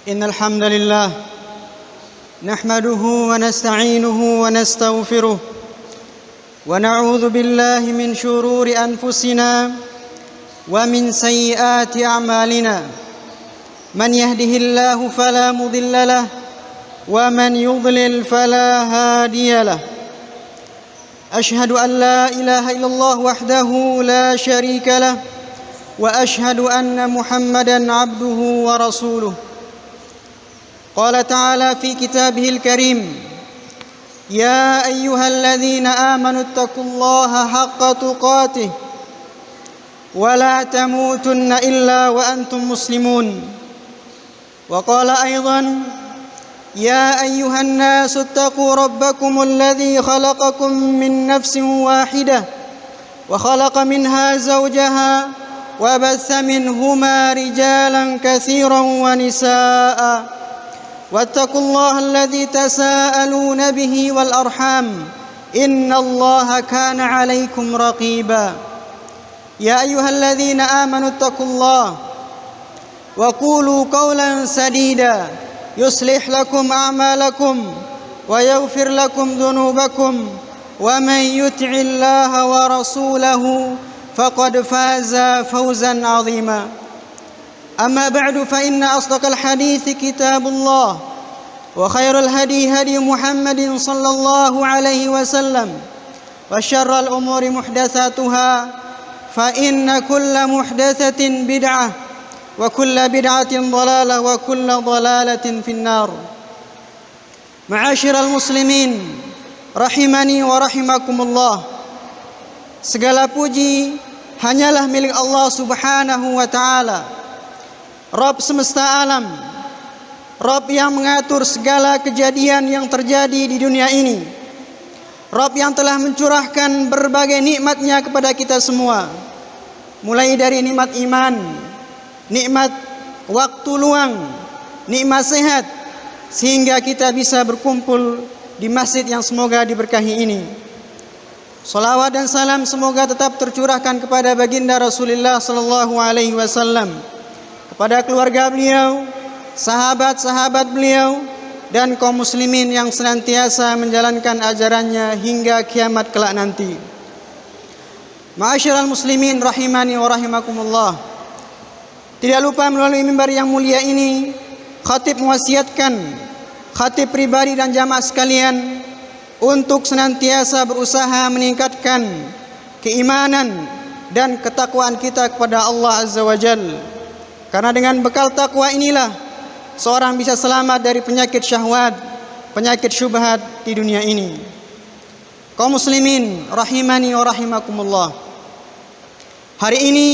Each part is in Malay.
إن الحمد لله نحمده ونستعينه ونستغفره ونعوذ بالله من شرور أنفسنا ومن سيئات أعمالنا من يهده الله فلا مضل له ومن يضلل فلا هادي له أشهد أن لا إله إلا الله وحده لا شريك له وأشهد أن محمدا عبده ورسوله قال تعالى في كتابه الكريم يا أيها الذين آمنوا اتقوا الله حق تقاته ولا تموتن إلا وأنتم مسلمون وقال أيضا يا أيها الناس اتقوا ربكم الذي خلقكم من نفس واحدة وخلق منها زوجها وبث منهما رجالا كثيرا ونساء واتقوا الله الذي تساءلون به والأرحام إن الله كان عليكم رقيبا يا أيها الذين آمنوا اتقوا الله وقولوا قولا سديدا يصلح لكم أعمالكم ويغفر لكم ذنوبكم ومن يطع الله ورسوله فقد فاز فوزا عظيما أما بعد فإن أصدق الحديث كتاب الله وخير الهدي هدي محمد صلى الله عليه وسلم وشر الأمور محدثاتها فإن كل محدثة بدعة وكل بدعة ضلالة وكل ضلالة في النار معاشر المسlimin rahimani wa rahimakumullah. Segala puji hanyalah milik Allah Subhanahu wa taala, Rabb semesta alam, Rabb yang mengatur segala kejadian yang terjadi di dunia ini, Rabb yang telah mencurahkan berbagai nikmat-Nya kepada kita semua, mulai dari nikmat iman, nikmat waktu luang, nikmat sehat, sehingga kita bisa berkumpul di masjid yang semoga diberkahi ini. Salawat dan salam semoga tetap tercurahkan kepada baginda Rasulullah sallallahu alaihi wasallam, kepada keluarga beliau, sahabat-sahabat beliau, dan kaum muslimin yang senantiasa menjalankan ajarannya hingga kiamat kelak nanti. Ma'asyiral muslimin rahimani wa rahimakumullah. Tidak lupa melalui mimbar yang mulia ini, khatib mewasiatkan khatib pribadi dan jamaah sekalian untuk senantiasa berusaha meningkatkan keimanan dan ketakwaan kita kepada Allah Azza wa Jalla. Karena dengan bekal takwa inilah seorang bisa selamat dari penyakit syahwat, penyakit syubhat di dunia ini. Kaum muslimin rahimani wa rahimakumullah. Hari ini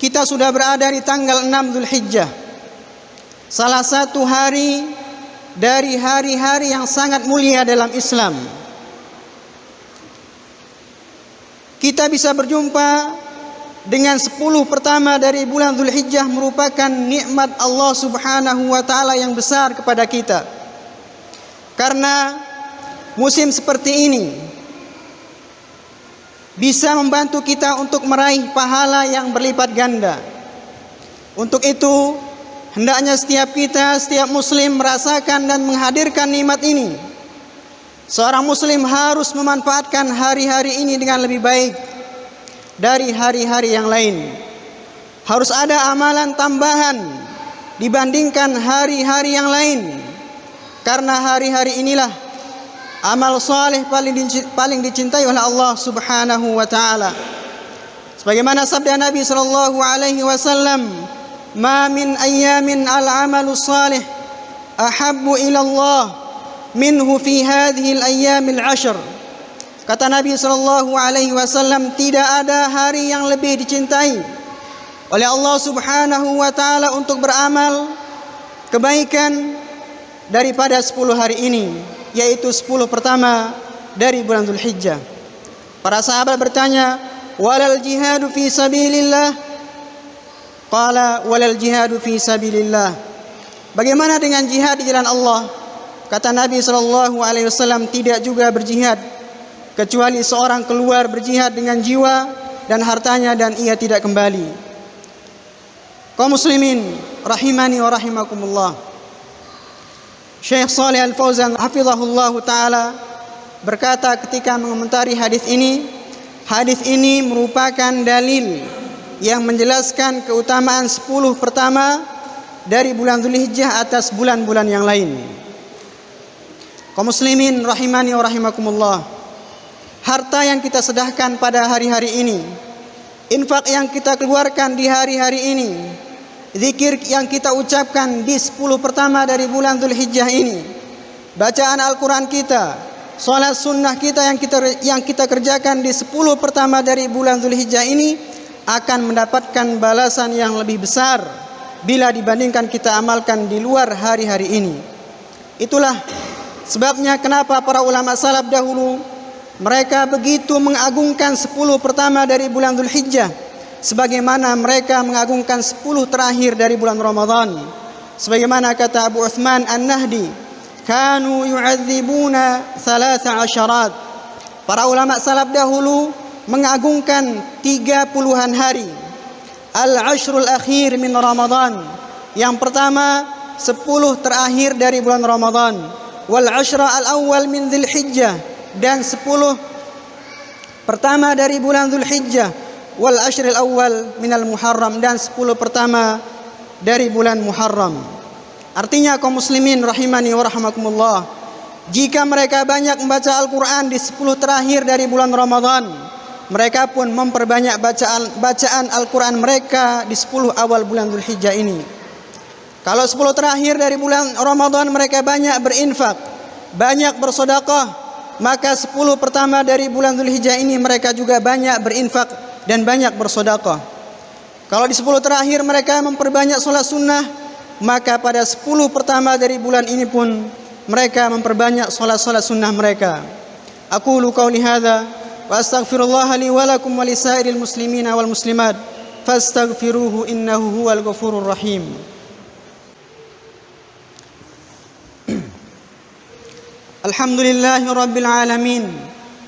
kita sudah berada di tanggal 6 Zulhijjah, salah satu hari dari hari-hari yang sangat mulia dalam Islam. Kita bisa berjumpa dengan 10 pertama dari bulan Zulhijjah merupakan nikmat Allah Subhanahu wa taala yang besar kepada kita. Karena musim seperti ini bisa membantu kita untuk meraih pahala yang berlipat ganda. Untuk itu, hendaknya setiap kita, setiap muslim merasakan dan menghadirkan nikmat ini. Seorang muslim harus memanfaatkan hari-hari ini dengan lebih baik dari hari-hari yang lain. Harus ada amalan tambahan dibandingkan hari-hari yang lain. Karena hari-hari inilah amal saleh paling dicintai oleh Allah Subhanahu wa taala. Sebagaimana sabda Nabi sallallahu alaihi wasallam, "Ma min ayyamin al-'amalu salih ahabbu ila Allah minhu fi hadhihi al-ayyamil 'ashr." Kata Nabi sallallahu alaihi wasallam, tidak ada hari yang lebih dicintai oleh Allah Subhanahu wa taala untuk beramal kebaikan daripada 10 hari ini, yaitu 10 pertama dari bulan Zulhijjah. Para sahabat bertanya, "Walal jihadu fi sabilillah?" Qala, "Walal jihadu fi sabilillah." Bagaimana dengan jihad di jalan Allah? Kata Nabi sallallahu alaihi wasallam, tidak juga berjihad kecuali seorang keluar berjihad dengan jiwa dan hartanya dan ia tidak kembali. Kaum muslimin rahimani wa rahimakumullah. Syekh Shalih Al-Fauzan hafizahullah taala berkata ketika mengomentari hadis ini merupakan dalil yang menjelaskan keutamaan 10 pertama dari bulan Dzulhijjah atas bulan-bulan yang lain. Kaum muslimin rahimani wa rahimakumullah. Harta yang kita sedekahkan pada hari-hari ini, infak yang kita keluarkan di hari-hari ini, zikir yang kita ucapkan di 10 pertama dari bulan Dzulhijjah ini, bacaan Al-Quran kita, salat sunnah kita yang kita kerjakan di 10 pertama dari bulan Dzulhijjah ini akan mendapatkan balasan yang lebih besar bila dibandingkan kita amalkan di luar hari-hari ini. Itulah sebabnya kenapa para ulama salaf dahulu mereka begitu mengagungkan 10 pertama dari bulan Dzulhijjah sebagaimana mereka mengagungkan 10 terakhir dari bulan Ramadan. Sebagaimana kata Abu Uthman An-Nahdi, kanu yu'adzibuna 13. Para ulama salaf dahulu mengagungkan 30-an hari. Al-ashrul akhir min Ramadan. Yang pertama 10 terakhir dari bulan Ramadan. Wal ashra al-awwal min Dzulhijjah, dan 10 pertama dari bulan Dzulhijjah. Wal ashril awwal minal Muharram, dan 10 pertama dari bulan Muharram. Artinya kaum muslimin rahimani wa rahimakumullah, jika mereka banyak membaca Al-Quran di 10 terakhir dari bulan Ramadan, mereka pun memperbanyak bacaan Al-Quran mereka di 10 awal bulan Dzulhijjah ini. Kalau 10 terakhir dari bulan Ramadan mereka banyak berinfak, banyak bersedekah, maka 10 pertama dari bulan Dzulhijjah ini mereka juga banyak berinfak dan banyak bersedekah. Kalau di 10 terakhir mereka memperbanyak salat sunnah, maka pada 10 pertama dari bulan ini pun mereka memperbanyak salat-salat sunnah mereka. Aqulu qauli hadza wa astaghfirullah li wa lakum wa lisairil muslimina wal muslimat fastaghfiruhu innahu huwal ghafurur rahim. Alhamdulillahi rabbil alamin,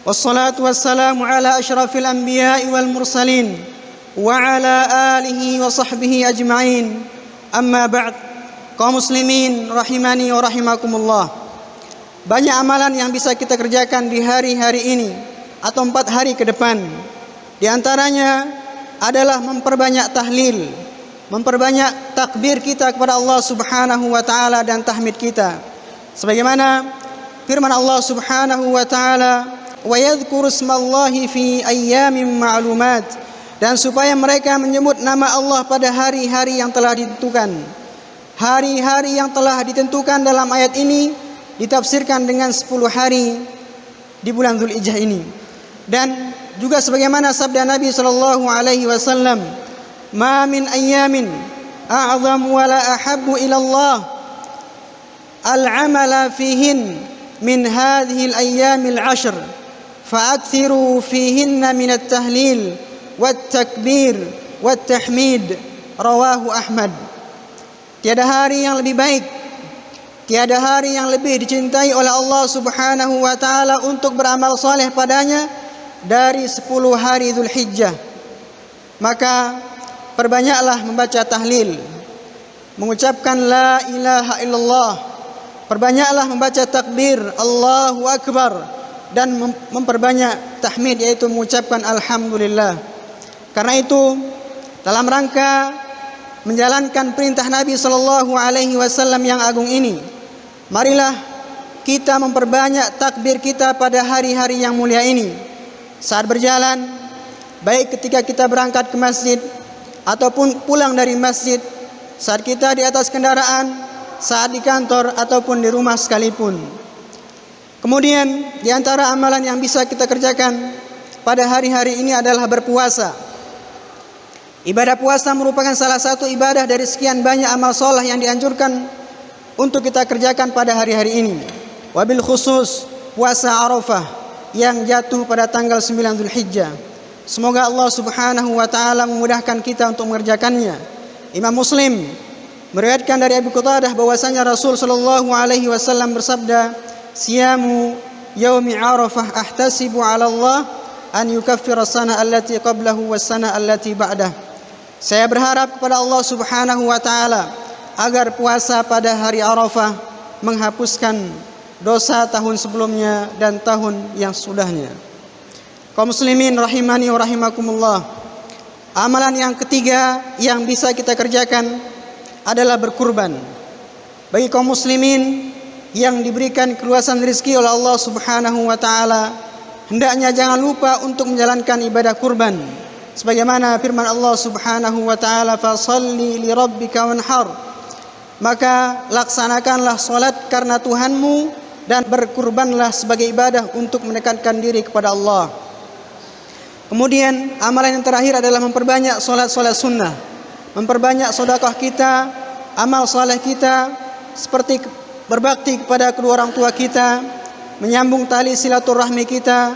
wassalatu wassalamu ala asyrafil anbiya'i wal mursalin wa ala alihi wa sahbihi ajma'in. Amma ba'd. Kaum muslimin rahimani wa rahimakumullah. Banyak amalan yang bisa kita kerjakan di hari-hari ini atau 4 hari ke depan. Di antaranya adalah memperbanyak tahlil, memperbanyak takbir kita kepada Allah Subhanahu wa taala dan tahmid kita. Sebagaimana firman Allah Subhanahu wa taala, wa yadhkuru ismallahi fi ayyamin ma'lumat, dan supaya mereka menyebut nama Allah pada hari-hari yang telah ditentukan. Hari-hari yang telah ditentukan dalam ayat ini ditafsirkan dengan 10 hari di bulan Dzulhijjah ini. Dan juga sebagaimana sabda Nabi sallallahu alaihi wasallam, ma min ayyamin a'zam wa la ahabbu ila Allah al-amala fihin min hadhihi al-ayyamil 'ashr fa'akthiru fihinna min at-tahlil wat-takbir wat-tahmid. Rawahu Ahmad. Tiada hari yang lebih baik, tiada hari yang lebih dicintai oleh Allah Subhanahu wa taala untuk beramal saleh padanya dari 10 hari Dzulhijjah. Maka perbanyaklah membaca tahlil, mengucapkan la ilaha illallah, perbanyaklah membaca takbir Allahu akbar, dan memperbanyak tahmid, yaitu mengucapkan alhamdulillah. Karena itu dalam rangka menjalankan perintah Nabi sallallahu alaihi wasallam yang agung ini, marilah kita memperbanyak takbir kita pada hari-hari yang mulia ini. Saat berjalan, baik ketika kita berangkat ke masjid ataupun pulang dari masjid, saat kita di atas kendaraan, saat di kantor ataupun di rumah sekalipun. Kemudian di antara amalan yang bisa kita kerjakan pada hari-hari ini adalah berpuasa. Ibadah puasa merupakan salah satu ibadah dari sekian banyak amal soleh yang dianjurkan untuk kita kerjakan pada hari-hari ini. Wabil khusus puasa Arafah yang jatuh pada tanggal 9 Dzulhijjah. Semoga Allah Subhanahu wa taala memudahkan kita untuk mengerjakannya. Imam Muslim meriwayatkan dari Abu Qatadah bahwasanya Rasul sallallahu alaihi wasallam bersabda, "Siyamu yaumi Arafah ahtasibu 'ala Allah an yukaffira as-sana allati qablahu was-sana allati ba'dah." Saya berharap kepada Allah Subhanahu wa taala agar puasa pada hari Arafah menghapuskan dosa tahun sebelumnya dan tahun yang sudahnya. Kaum muslimin rahimani wa rahimakumullah. Amalan yang ketiga yang bisa kita kerjakan adalah berkurban. Bagi kaum muslimin yang diberikan keluasan rezeki oleh Allah Subhanahu wa taala, hendaknya jangan lupa untuk menjalankan ibadah kurban. Sebagaimana firman Allah Subhanahu wa taala, "Fashalli li rabbika wanhar." Maka laksanakanlah salat karena Tuhanmu dan berkurbanlah sebagai ibadah untuk mendekatkan diri kepada Allah. Kemudian amalan yang terakhir adalah memperbanyak salat-salat sunnah, memperbanyak sedekah kita, amal saleh kita, seperti berbakti kepada kedua orang tua kita, menyambung tali silaturahmi kita,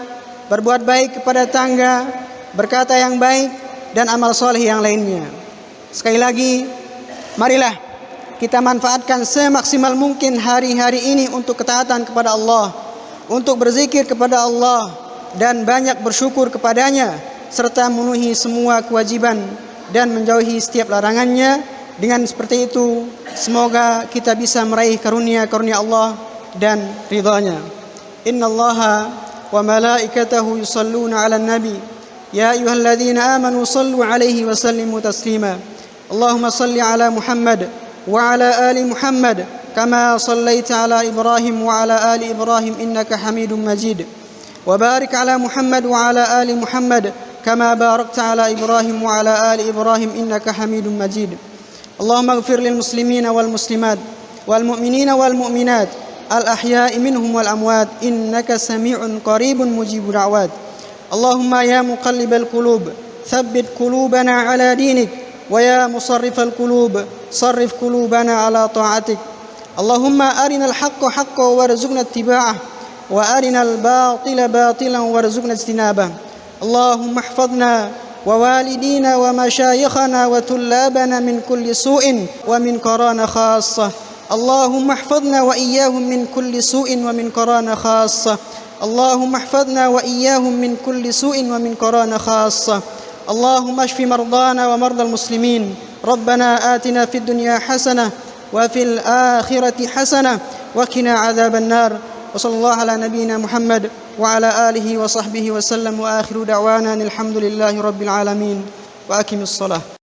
berbuat baik kepada tangga, berkata yang baik, dan amal soleh yang lainnya. Sekali lagi, marilah kita manfaatkan semaksimal mungkin hari-hari ini untuk ketaatan kepada Allah, untuk berzikir kepada Allah, dan banyak bersyukur kepadanya, serta memenuhi semua kewajiban dan menjauhi setiap larangannya. Dengan seperti itu, semoga kita bisa meraih karunia-karunia Allah dan ridhanya. Innallaha wa malaikatahu yusalluna 'alan nabi. Ya ayyuhalladzina amanu sallu 'alaihi wa sallimu taslima. Allahumma salli 'ala Muhammad wa 'ala ali Muhammad kama sallaita 'ala Ibrahim wa 'ala ali Ibrahim innaka Hamidum Majid. Wa barik 'ala Muhammad wa 'ala ali Muhammad kama barakta 'ala Ibrahim wa 'ala ali Ibrahim innaka Hamidum Majid. اللهم اغفر للمسلمين والمسلمات والمؤمنين والمؤمنات الأحياء منهم والأموات إنك سميع قريب مجيب دعوات. اللهم يا مقلب القلوب ثبت قلوبنا على دينك ويا مصرف القلوب صرف قلوبنا على طاعتك. اللهم أرنا الحق حقا وارزقنا اتباعه وأرنا الباطل باطلا وارزقنا اجتنابه. اللهم احفظنا ووالدينا ومشايخنا وطلابنا من كل سوء ومن قران خاصة. اللهم احفظنا وإياهم من كل سوء ومن قران خاصة. اللهم احفظنا وإياهم من كل سوء ومن قران خاصة. اللهم اشف مرضانا ومرضى المسلمين. ربنا آتنا في الدنيا حسنة وفي الآخرة حسنة وقنا عذاب النار. وصلى الله على نبينا محمد وعلى آله وصحبه وسلم. وآخر دعوانا الحمد لله رب العالمين. وأقم الصلاة.